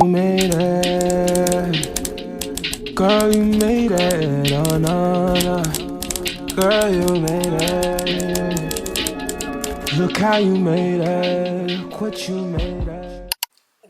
You made it, girl, you made it, oh no, no, girl, you made it, look how you made it, look what you made it.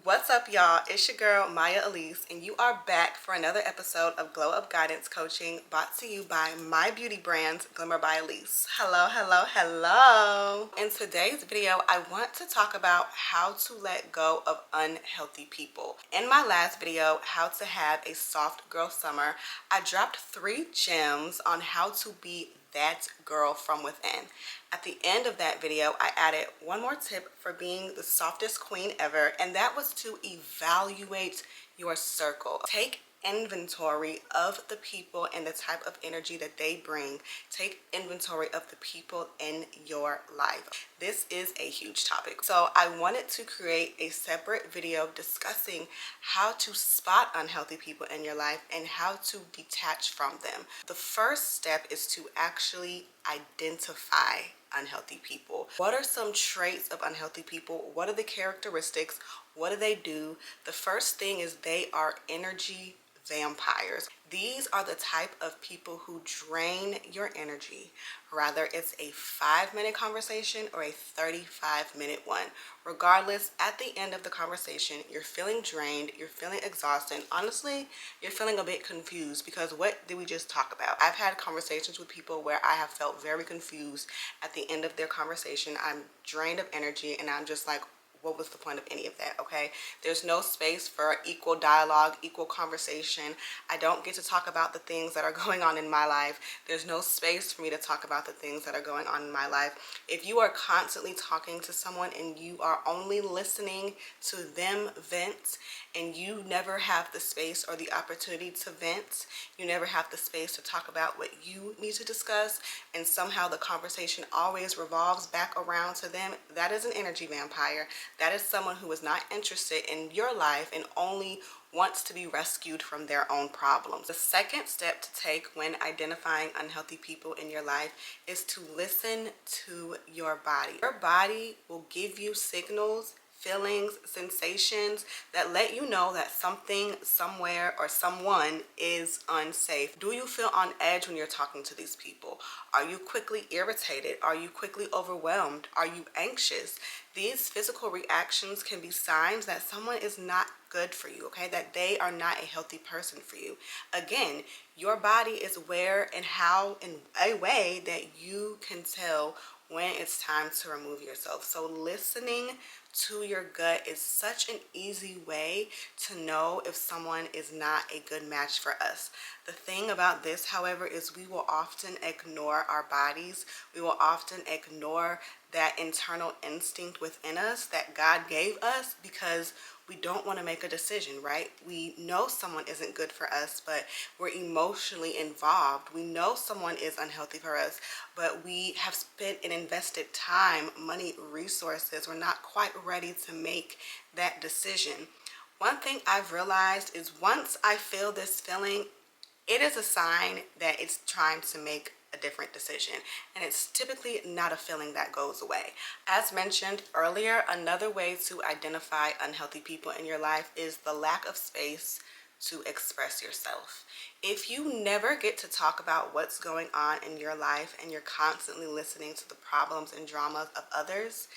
What's up, y'all? It's your girl Maya Alise, and you are back for another episode of Glow Up Guidance Coaching, brought to you by my beauty brand, Glimmer by Alise. Hello, hello, hello. In today's video, I want to talk about how to let go of unhealthy people. In my last video, how to have a soft girl summer, I dropped 3 gems on how to be that girl from within. At the end of that video, I added one more tip for being the softest queen ever, and that was to evaluate your circle. Take inventory of the people and the type of energy that they bring. Take inventory of the people in your life. This is a huge topic. So I wanted to create a separate video discussing how to spot unhealthy people in your life and how to detach from them. The first step is to actually identify unhealthy people. What are some traits of unhealthy people? What are the characteristics? What do they do? The first thing is they are energy vampires. These are the type of people who drain your energy. Rather it's a 5-minute conversation or a 35-minute one. Regardless, at the end of the conversation, you're feeling drained, you're feeling exhausted. Honestly, you're feeling a bit confused because what did we just talk about? I've had conversations with people where I have felt very confused at the end of their conversation. I'm drained of energy and I'm just like, what was the point of any of that? Okay, there's no space for equal dialogue, equal conversation. I don't get to talk about the things that are going on in my life. There's no space for me to talk about the things that are going on in my life. If you are constantly talking to someone and you are only listening to them vent, and you never have the space or the opportunity to vent, you never have the space to talk about what you need to discuss, and somehow the conversation always revolves back around to them, that is an energy vampire. That is someone who is not interested in your life and only wants to be rescued from their own problems. The second step to take when identifying unhealthy people in your life is to listen to your body. Your body will give you signals, feelings, sensations that let you know that something, somewhere, or someone is unsafe. Do you feel on edge when you're talking to these people? Are you quickly irritated? Are you quickly overwhelmed? Are you anxious? These physical reactions can be signs that someone is not good for you, okay? That they are not a healthy person for you. Again, your body is where and how in a way that you can tell when it's time to remove yourself. So listening to your gut is such an easy way to know if someone is not a good match for us. The thing about this, however, is we will often ignore our bodies. We will often ignore that internal instinct within us that God gave us because we don't want to make a decision, right? We know someone isn't good for us, but we're emotionally involved. We know someone is unhealthy for us, but we have spent and invested time, money, resources. We're not quite ready to make that decision. One thing I've realized is once I feel this feeling, it is a sign that it's trying to make a different decision, and it's typically not a feeling that goes away. As mentioned earlier, another way to identify unhealthy people in your life is the lack of space to express yourself. If you never get to talk about what's going on in your life and you're constantly listening to the problems and dramas of others,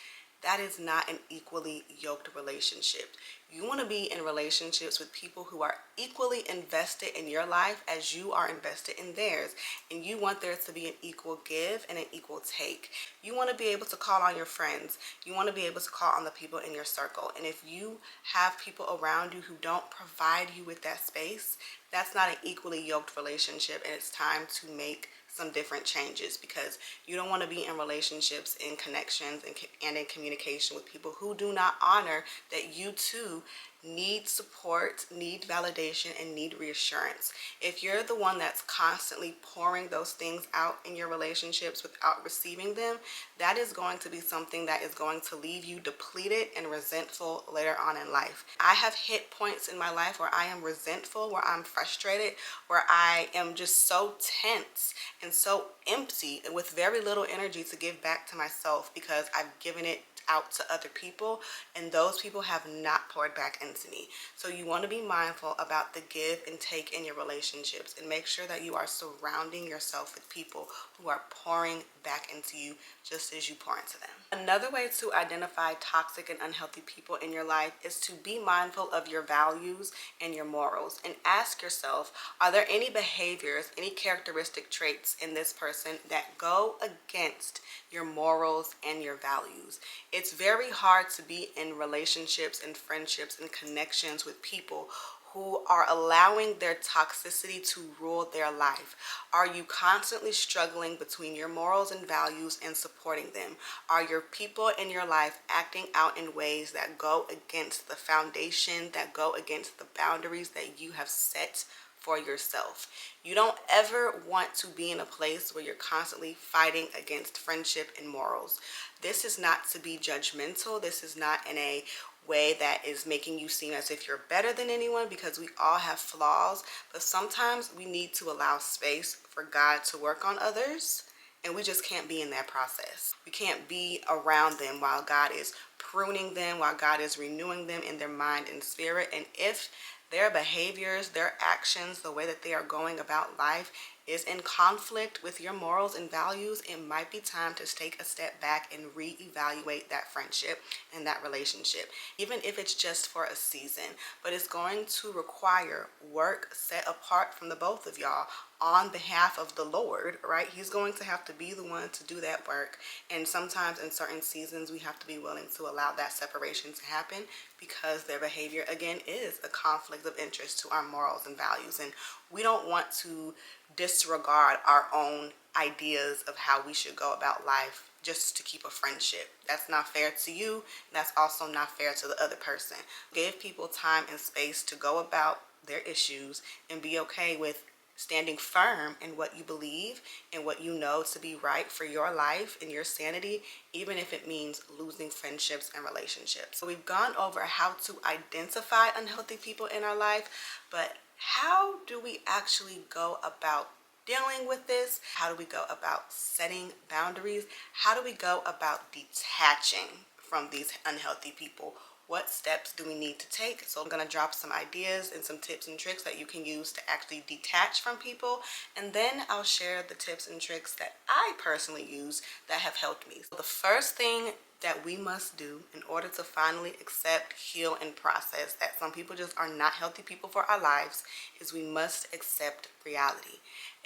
that is not an equally yoked relationship. You want to be in relationships with people who are equally invested in your life as you are invested in theirs. And you want there to be an equal give and an equal take. You want to be able to call on your friends. You want to be able to call on the people in your circle. And if you have people around you who don't provide you with that space, that's not an equally yoked relationship, and it's time to make some different changes because you don't want to be in relationships, in connections, and in communication with people who do not honor that you too need support, need validation, and need reassurance. If you're the one that's constantly pouring those things out in your relationships without receiving them, that is going to be something that is going to leave you depleted and resentful later on in life. I have hit points in my life where I am resentful, where I'm frustrated, where I am just so tense and so empty and with very little energy to give back to myself because I've given it out to other people, and those people have not poured back into me. So you want to be mindful about the give and take in your relationships, and make sure that you are surrounding yourself with people who are pouring back into you just as you pour into them. Another way to identify toxic and unhealthy people in your life is to be mindful of your values and your morals, and ask yourself, are there any behaviors, any characteristic traits in this person that go against your morals and your values? It's very hard to be in relationships and friendships and connections with people who are allowing their toxicity to rule their life. Are you constantly struggling between your morals and values and supporting them? Are your people in your life acting out in ways that go against the foundation, that go against the boundaries that you have set for yourself? You don't ever want to be in a place where you're constantly fighting against friendship and morals. This is not to be judgmental. This is not in a way that is making you seem as if you're better than anyone, because we all have flaws, but sometimes we need to allow space for God to work on others, and we just can't be in that process. We can't be around them while God is pruning them, while God is renewing them in their mind and spirit. And if their behaviors, their actions, the way that they are going about life is in conflict with your morals and values, it might be time to take a step back and reevaluate that friendship and that relationship, even if it's just for a season. But it's going to require work set apart from the both of y'all on behalf of the Lord, right? He's going to have to be the one to do that work. And sometimes in certain seasons, we have to be willing to allow that separation to happen, because their behavior, again, is a conflict of interest to our morals and values. And we don't want to disregard our own ideas of how we should go about life just to keep a friendship. That's not fair to you. That's also not fair to the other person. Give people time and space to go about their issues, and be okay with standing firm in what you believe and what you know to be right for your life and your sanity, even if it means losing friendships and relationships. So we've gone over how to identify unhealthy people in our life, but how do we actually go about dealing with this? How do we go about setting boundaries? How do we go about detaching from these unhealthy people? What steps do we need to take? So I'm going to drop some ideas and some tips and tricks that you can use to actually detach from people, and then I'll share the tips and tricks that I personally use that have helped me. So the first thing that we must do in order to finally accept, heal, and process that some people just are not healthy people for our lives is we must accept reality.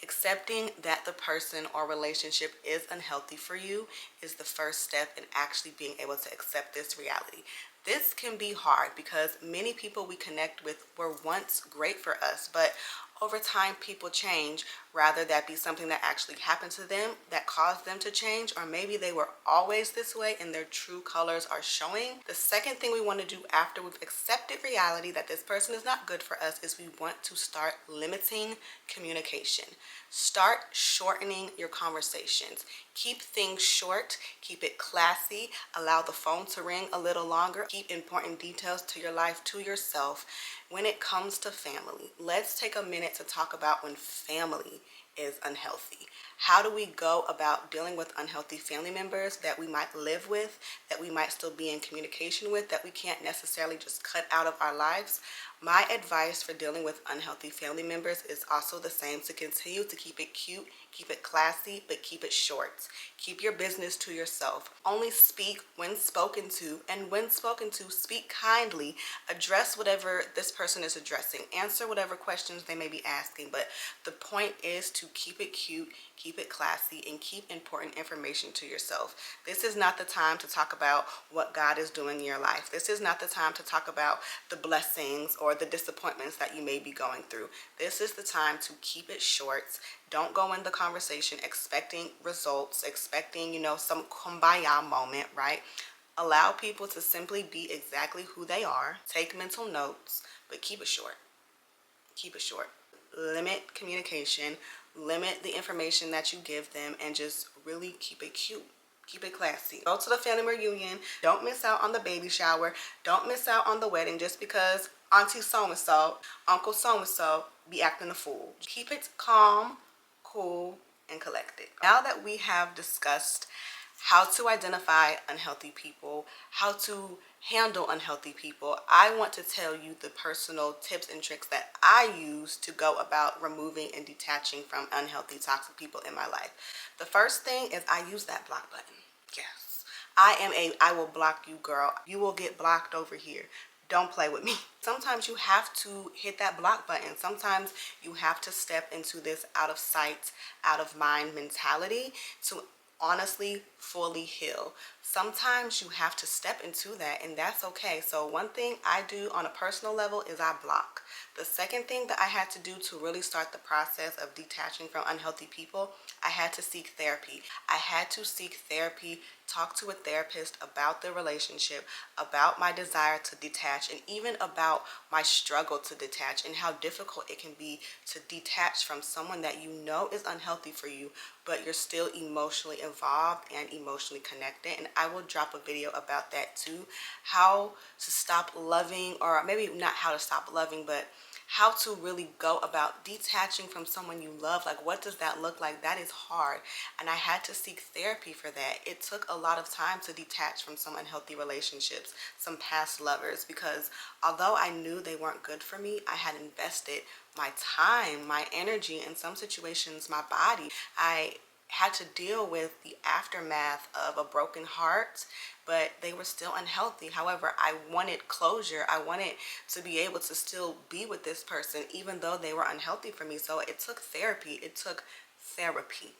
Accepting that the person or relationship is unhealthy for you is the first step in actually being able to accept this reality. This can be hard because many people we connect with were once great for us, but over time people change. Rather that be something that actually happened to them that caused them to change, or maybe they were always this way and their true colors are showing. The second thing we want to do after we've accepted reality that this person is not good for us is we want to start limiting communication. Start shortening your conversations. Keep things short, keep it classy, allow the phone to ring a little longer, keep important details to your life to yourself. When it comes to family, let's take a minute to talk about when family is unhealthy. How do we go about dealing with unhealthy family members that we might live with, that we might still be in communication with, that we can't necessarily just cut out of our lives? My advice for dealing with unhealthy family members is also the same: to continue to keep it cute, keep it classy, but keep it short. Keep your business to yourself. Only speak when spoken to, and when spoken to, speak kindly. Address whatever this person is addressing. Answer whatever questions they may be asking, but the point is to keep it cute, keep it classy, and keep important information to yourself. This is not the time to talk about what God is doing in your life. This is not the time to talk about the blessings or the disappointments that you may be going through. This is the time to keep it short. Don't go in the conversation expecting results, expecting, some kumbaya moment, right? Allow people to simply be exactly who they are. Take mental notes, but keep it short. Keep it short. Limit communication, limit the information that you give them, and just really keep it cute. Keep it classy. Go to the family reunion. Don't miss out on the baby shower. Don't miss out on the wedding just because Auntie so-and-so, Uncle so-and-so be acting a fool. Keep it calm, cool, and collected. Now that we have discussed how to identify unhealthy people, how to handle unhealthy people. I want to tell you the personal tips and tricks that I use to go about removing and detaching from unhealthy, toxic people in my life. The first thing is I use that block button. Yes. I will block you, girl. You will get blocked over here. Don't play with me. Sometimes you have to hit that block button. Sometimes you have to step into this out of sight, out of mind mentality to honestly fully heal. Sometimes you have to step into that, and that's okay. So one thing I do on a personal level is I block. The second thing that I had to do to really start the process of detaching from unhealthy people, I had to seek therapy. I had to seek therapy, talk to a therapist about the relationship, about my desire to detach, and even about my struggle to detach and how difficult it can be to detach from someone that you know is unhealthy for you, but you're still emotionally involved and emotionally connected. And I will drop a video about that too, how to stop loving, or maybe not how to stop loving, but how to really go about detaching from someone you love. Like, what does that look like? That is hard, and I had to seek therapy for that. It took a lot of time to detach from some unhealthy relationships, some past lovers, because although I knew they weren't good for me, I had invested my time, my energy, in some situations my body. I had to deal with the aftermath of a broken heart, but they were still unhealthy. However, I wanted closure. I wanted to be able to still be with this person even though they were unhealthy for me. So it took therapy. It took therapy.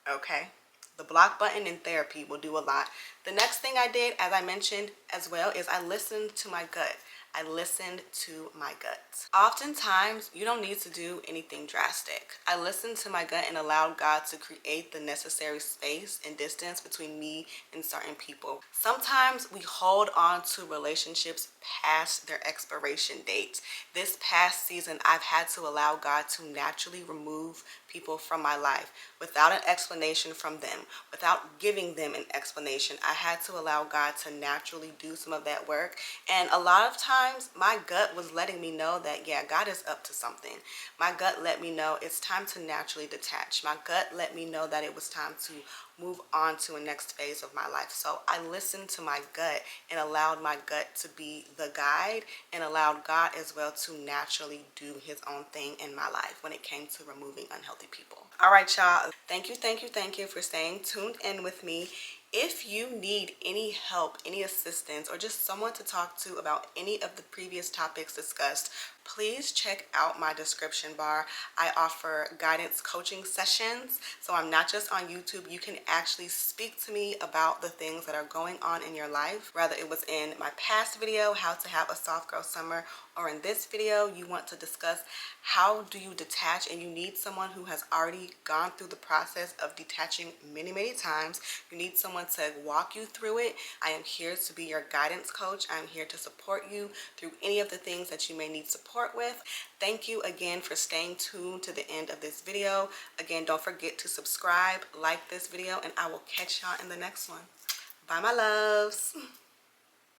Okay? The block button in therapy will do a lot. The next thing I did, as I mentioned as well, is I listened to my gut. I listened to my gut. Oftentimes, you don't need to do anything drastic. I listened to my gut and allowed God to create the necessary space and distance between me and certain people. Sometimes we hold on to relationships past their expiration date. This past season, I've had to allow God to naturally remove people from my life without an explanation from them, without giving them an explanation. I had to allow God to naturally do some of that work. And a lot of times my gut was letting me know that, yeah, God is up to something. My gut let me know it's time to naturally detach. My gut let me know that it was time to move on to a next phase of my life. So I listened to my gut and allowed my gut to be the guide, and allowed God as well to naturally do his own thing in my life when it came to removing unhealthy people. All right, y'all. Thank you for staying tuned in with me. If you need any help, any assistance, or just someone to talk to about any of the previous topics discussed, please check out my description bar. I offer guidance coaching sessions, so I'm not just on YouTube. You can actually speak to me about the things that are going on in your life, whether it was in my past video, how to have a soft girl summer, or in this video, you want to discuss how do you detach and you need someone who has already gone through the process of detaching many, many times. You need someone to walk you through it. I am here to be your guidance coach. I'm here to support you through any of the things that you may need support with. Thank you again for staying tuned to the end of this video. Again, don't forget to subscribe, like this video, and I will catch y'all in the next one. Bye, my loves.